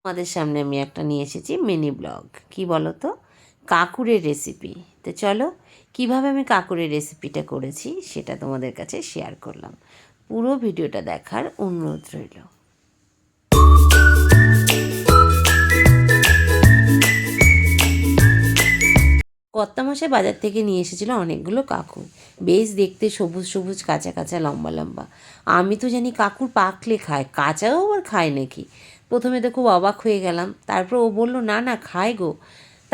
আমাদের সামনে আমি একটা নিয়ে এসেছি মিনি ব্লগ। কি বলো তো, কাঁকুরের রেসিপি। তো চলো, কিভাবে আমি কাঁকুরের রেসিপিটা করেছি সেটা তোমাদের কাছে শেয়ার করলাম। পুরো ভিডিওটা দেখার অনুরোধ রইল। কর্তামশাই বাজার থেকে নিয়ে এসেছিলো অনেকগুলো কাঁকুর। বেশ দেখতে সবুজ সবুজ, কাঁচা কাঁচা, লম্বা লম্বা। আমি তো জানি কাঁকুর পাকলে খায়, কাঁচাও আবার খায় নাকি। প্রথমে তো খুব অবাক হয়ে গেলাম। তারপর ও বলল না না, খায় গো।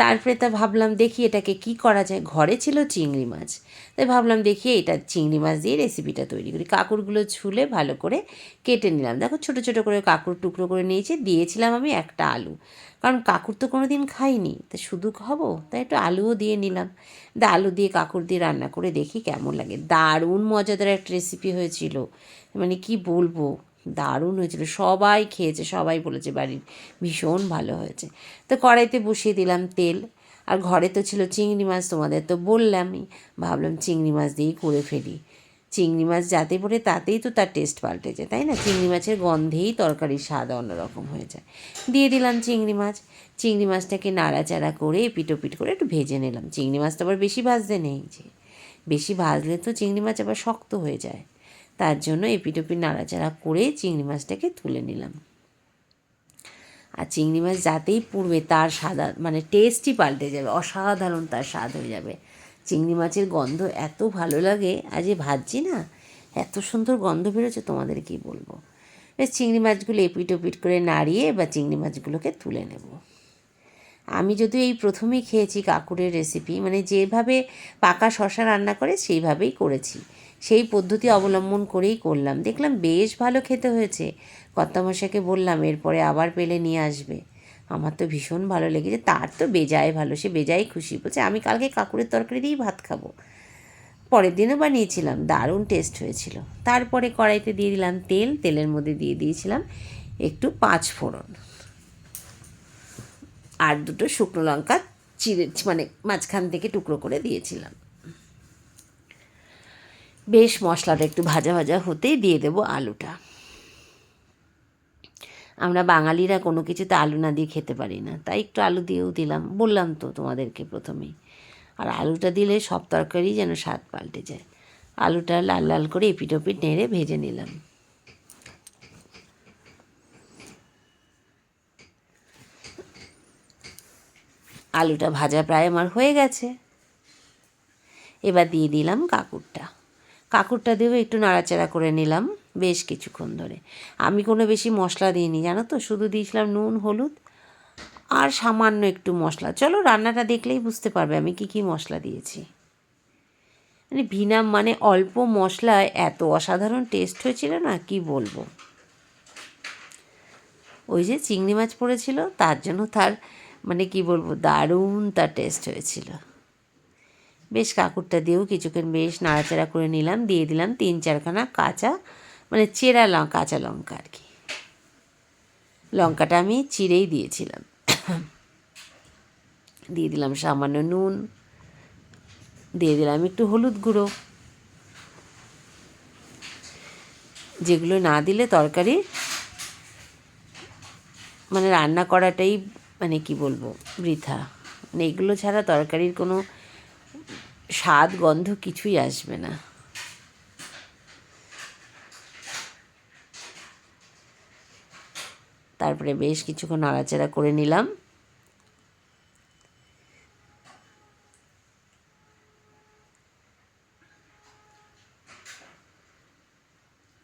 তারপরে তা ভাবলাম দেখি এটাকে কি করা যায়। ঘরে ছিল চিংড়ি মাছ, তাই ভাবলাম দেখি এটা চিংড়ি মাছ দিয়ে রেসিপিটা তৈরি করি। কাঁকুরগুলো ছুলে ভালো করে কেটে নিলাম। দেখো ছোটো ছোটো করে কাঁকুর টুকরো করে নিয়েছি। দিয়েছিলাম আমি একটা আলু, কারণ কাঁকুর তো কোনো দিন খাইনি, তা শুধু খাবো, তাই একটু আলুও দিয়ে নিলাম। আলু দিয়ে কাঁকুর দিয়ে রান্না করে দেখি কেমন লাগে। দারুণ মজাদার একটা রেসিপি হয়েছিল, মানে কি বলবো, দারুণ হয়েছিল। সবাই খেয়েছে, সবাই বলেছে বাড়ির ভীষণ ভালো হয়েছে। তো কড়াইতে বসিয়ে দিলাম তেল। আর ঘরে তো ছিল চিংড়ি মাছ, তোমাদের তো বললামই। ভাবলাম চিংড়ি মাছ দিয়েই করে ফেলি। চিংড়ি মাছ যাতে পড়ে তাতেই তো তার টেস্ট পাল্টে যায়, তাই না? চিংড়ি মাছের গন্ধেই তরকারির স্বাদ অন্যরকম হয়ে যায়। দিয়ে দিলাম চিংড়ি মাছ। চিংড়ি মাছটাকে নাড়াচাড়া করে এপিট ওপিট করে একটু ভেজে নিলাম। চিংড়ি মাছটা আবার বেশি ভাজতে নেই, যে বেশি ভাজলে তো চিংড়ি মাছ আবার শক্ত হয়ে যায়। তার জন্য এপিট ওপিট নাড়াচাড়া করে চিংড়ি মাছটাকে তুলে নিলাম। আর চিংড়ি মাছ যাতেই পুড়বে তার স্বাদ, মানে টেস্টই পাল্টে যাবে, অসাধারণ তার স্বাদ হয়ে যাবে। চিংড়ি মাছের গন্ধ এত ভালো লাগে, আজ যে ভাজছি না, এত সুন্দর গন্ধ বেরোচ্ছে তোমাদের কি বলবো। বেশ চিংড়ি মাছগুলো এপিট ওপিট করে নাড়িয়ে বা চিংড়ি মাছগুলোকে তুলে নেব। আমি যদিও এই প্রথমেই খেয়েছি কাঁকুরের রেসিপি, মানে যেভাবে পাকা শশা রান্না করে সেইভাবেই করেছি, সেই পদ্ধতি অবলম্বন করেই করলাম। দেখলাম বেশ ভালো খেতে হয়েছে। কর্তামশাইকে বললাম এরপরে আবার পেলে নিয়ে আসবে। আমার তো ভীষণ ভালো লেগেছে, তার তো বেজায় ভালো, সে বেজায় খুশি। বলছে আমি কালকে কাঁকুরের তরকারি দিয়েই ভাত খাবো। পরের দিনও বানিয়েছিলাম, দারুণ টেস্ট হয়েছিল। তারপরে কড়াইতে দিয়ে দিলাম তেল। তেলের মধ্যে দিয়ে দিয়েছিলাম একটু 5 ফোড়ন আর দুটো শুকনো লঙ্কা চিড়ে, মানে মাঝখান থেকে টুকরো করে দিয়েছিলাম। বেশ মশলাটা একটু ভাজা ভাজা হতেই দিয়ে দেবো আলুটা। আমরা বাঙালিরা কোনো কিছুতে আলু না দিয়ে খেতে পারি না, তাই একটু আলু দিয়েও দিলাম, বললাম তো তোমাদেরকে প্রথমেই। আর আলুটা দিলে সব তরকারি যেন স্বাদ পাল্টে যায়। আলুটা লাল লাল করে এপিট ওপিট নেড়ে ভেজে নিলাম। আলুটা ভাজা প্রায় আমার হয়ে গেছে। এবার দিয়ে দিলাম কাঁকুরটা। কাঁকুরটা দিয়েও একটু নাড়াচাড়া করে নিলাম বেশ কিছুক্ষণ ধরে। আমি কোনো বেশি মশলা দিইনি, জানো তো, শুধু দিয়েছিলাম নুন, হলুদ আর সামান্য একটু মশলা। চলো রান্নাটা দেখলেই বুঝতে পারবে আমি কী কী মশলা দিয়েছি। মানে মানে অল্প মশলায় এত অসাধারণ টেস্ট হয়েছিল না, কি বলবো। ওই যে চিংড়ি মাছ পড়েছিল, তার জন্য তার, মানে কি বলবো, দারুণ তার টেস্ট হয়েছিল। বেশ কাঁকুরটা দিয়েও কিছুক্ষণ বেশ নাড়াচাড়া করে নিলাম। দিয়ে দিলাম 3-4খানা কাঁচা, মানে চেরা কাঁচা লঙ্কা আর কি। লঙ্কাটা আমি চিড়েই দিয়েছিলাম। দিয়ে দিলাম সামান্য নুন, দিয়ে দিলাম একটু হলুদ গুঁড়ো, যেগুলো না দিলে তরকারি, মানে রান্না করাটাই, মানে কি বলবো, বৃথা। মানে এগুলো ছাড়া তরকারির কোনো স্বাদ গন্ধ কিছুই আসবে না। তারপরে বেশ কিছুক্ষণ নাড়াচাড়া করে নিলাম।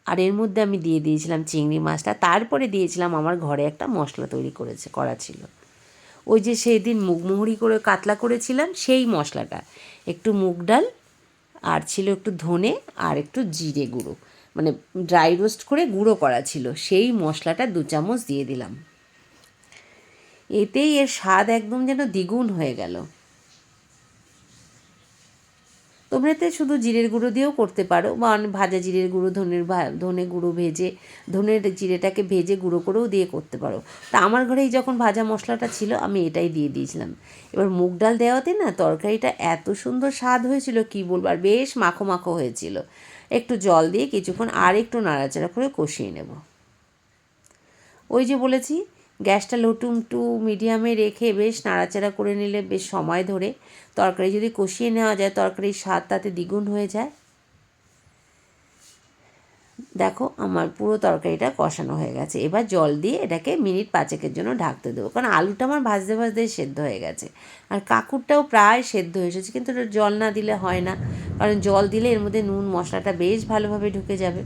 আর এর মধ্যে আমি দিয়ে দিয়েছিলাম চিংড়ি মাছটা। তারপরে দিয়েছিলাম আমার ঘরে একটা মশলা তৈরি করা ছিল, ওই যে সেই দিন মুগমুহুরি করে কাতলা করেছিলাম সেই মশলাটা। একটু মুগ ডাল আর ছিল একটু ধনে আর একটু জিরে গুঁড়ো, মানে ড্রাই রোস্ট করে গুঁড়ো করা ছিল, সেই মশলাটা 2 চামচ দিয়ে দিলাম। এতেই এর স্বাদ একদম যেন দ্বিগুণ হয়ে গেল। তোমরা এতে শুধু জিরের গুঁড়ো দিয়েও করতে পারো, বা ভাজা জিরের গুঁড়ো, ধনে গুঁড়ো ভেজে, ধনের জিরেটাকে ভেজে গুঁড়ো করেও দিয়ে করতে পারো। তা আমার ঘরেই যখন ভাজা মশলাটা ছিল আমি এটাই দিয়ে দিয়েছিলাম। এবার মুগ ডাল দেওয়াতে না তরকারিটা এত সুন্দর স্বাদ হয়েছিল কি বলবো, আর বেশ মাখো মাখো হয়েছিল। একটু জল দিয়ে কিছুক্ষণ আর একটু নাড়াচাড়া করে কষিয়ে নেব। ওই যে বলেছি, গ্যাসটা লো টু মিডিয়ামে রেখে বেশ নাড়াচাড়া করে নিলে বেশ সময় ধরে তরকারি যদি কষিয়ে নেওয়া যায় তরকারির স্বাদ তাতে দ্বিগুণ হয়ে যায়। দেখো আমার পুরো তরকারিটা কষানো হয়ে গেছে। এবার জল দিয়ে এটাকে মিনিট 5 জন্য ঢাকতে দেবো, কারণ আলুটা আমার ভাজতে ভাজতেই সেদ্ধ হয়ে গেছে আর কাঁকুরটাও প্রায় সেদ্ধ হয়ে এসেছে, কিন্তু এটা জল না দিলে হয় না, কারণ জল দিলে এর মধ্যে নুন মশলাটা বেশ ভালোভাবে ঢুকে যাবে।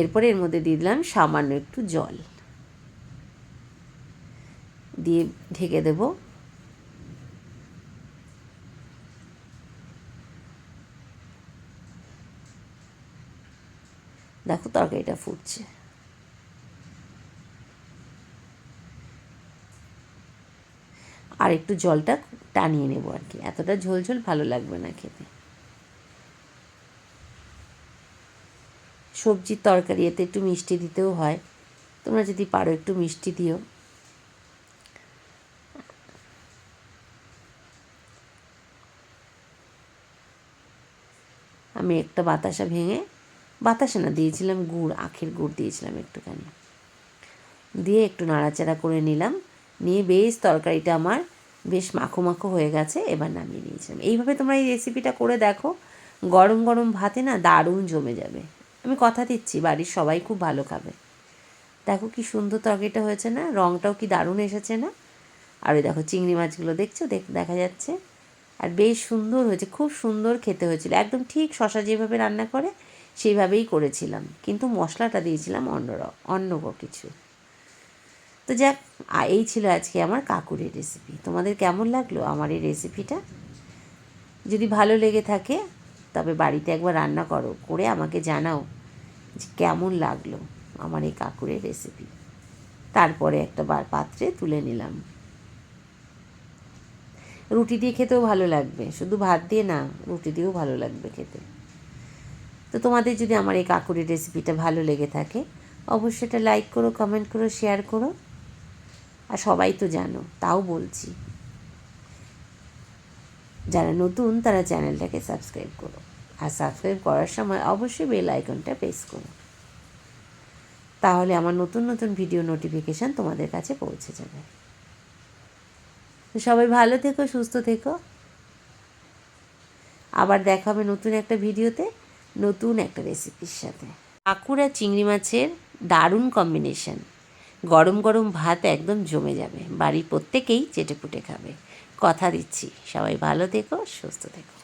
এরপরে এর মধ্যে দিয়ে দিলাম সামান্য একটু জল দিয়ে ঢেকে দেবো। দেখো তরকারিটা ফুটছে। আর একটু জলটা টানিয়ে নেবো আর কি, এতটা ঝোল ঝোল ভালো লাগবে না খেতে। সবজির তরকারি এতে একটু মিষ্টি দিতেও হয়, তোমরা যদি পারো একটু মিষ্টি দিও। আমি একটা বাতাসা না দিয়েছিলাম গুড়, আখের গুড় দিয়েছিলাম একটুখানি, দিয়ে একটু নাড়াচাড়া করে নিলাম। নিয়ে বেশ তরকারিটা আমার বেশ মাখো মাখো হয়ে গেছে, এবার নামিয়ে নিয়েছিলাম। এইভাবে তোমরা এই রেসিপিটা করে দেখো, গরম গরম ভাতে না দারুণ জমে যাবে। আমি কথা দিচ্ছি বাড়ির সবাই খুব ভালো খাবে। দেখো কি সুন্দর তরকারিটা হয়েছে না, রঙটাও কি দারুণ এসেছে না। আর ওই দেখো চিংড়ি মাছগুলো দেখছো, দেখা যাচ্ছে। আর বেশ সুন্দর হয়েছে, খুব সুন্দর খেতে হয়েছিল, একদম ঠিক শশা যেভাবে রান্না করে সেইভাবেই করেছিলাম, কিন্তু মশলাটা দিয়েছিলাম অন্য কিছু। তো যাক, এই ছিল আজকে আমার কাঁকুরের রেসিপি। তোমাদের কেমন লাগলো আমার এই রেসিপিটা? যদি ভালো লেগে থাকে তবে বাড়িতে একবার রান্না করে আমাকে জানাও যে কেমন লাগলো আমার এই কাঁকুরের রেসিপি। তারপরে একটা পাত্রে তুলে নিলাম। রুটি দিয়ে খেতেও ভালো লাগবে, শুধু ভাত দিয়ে না, রুটি দিয়েও ভালো লাগবে খেতে। তো তোমাদের যদি আমার এই কাঁকুরের রেসিপিটা ভালো লেগে থাকে অবশ্যই এটা লাইক করো, কমেন্ট করো, শেয়ার করো। আর সবাই তো জানো, তাও বলছি, যারা নতুন তারা চ্যানেলটাকে সাবস্ক্রাইব করো, আর সাবস্ক্রাইব করার সময় অবশ্যই বেল আইকনটা প্রেস করো, তাহলে আমার নতুন নতুন ভিডিও নোটিফিকেশান তোমাদের কাছে পৌঁছে যাবে। তো সবাই ভালো থেকো, সুস্থ থেকো। আবার দেখা হবে নতুন একটা ভিডিওতে, নতুন একটা রেসিপির সাথে। কাঁকুর আর চিংড়ি মাছের দারুণ কম্বিনেশন, গরম গরম ভাত একদম জমে যাবে, বাড়ির প্রত্যেকেই চেটেপুটে খাবে। কথা দিচ্ছি, সবাই ভালো থেকো, সুস্থ থেকো।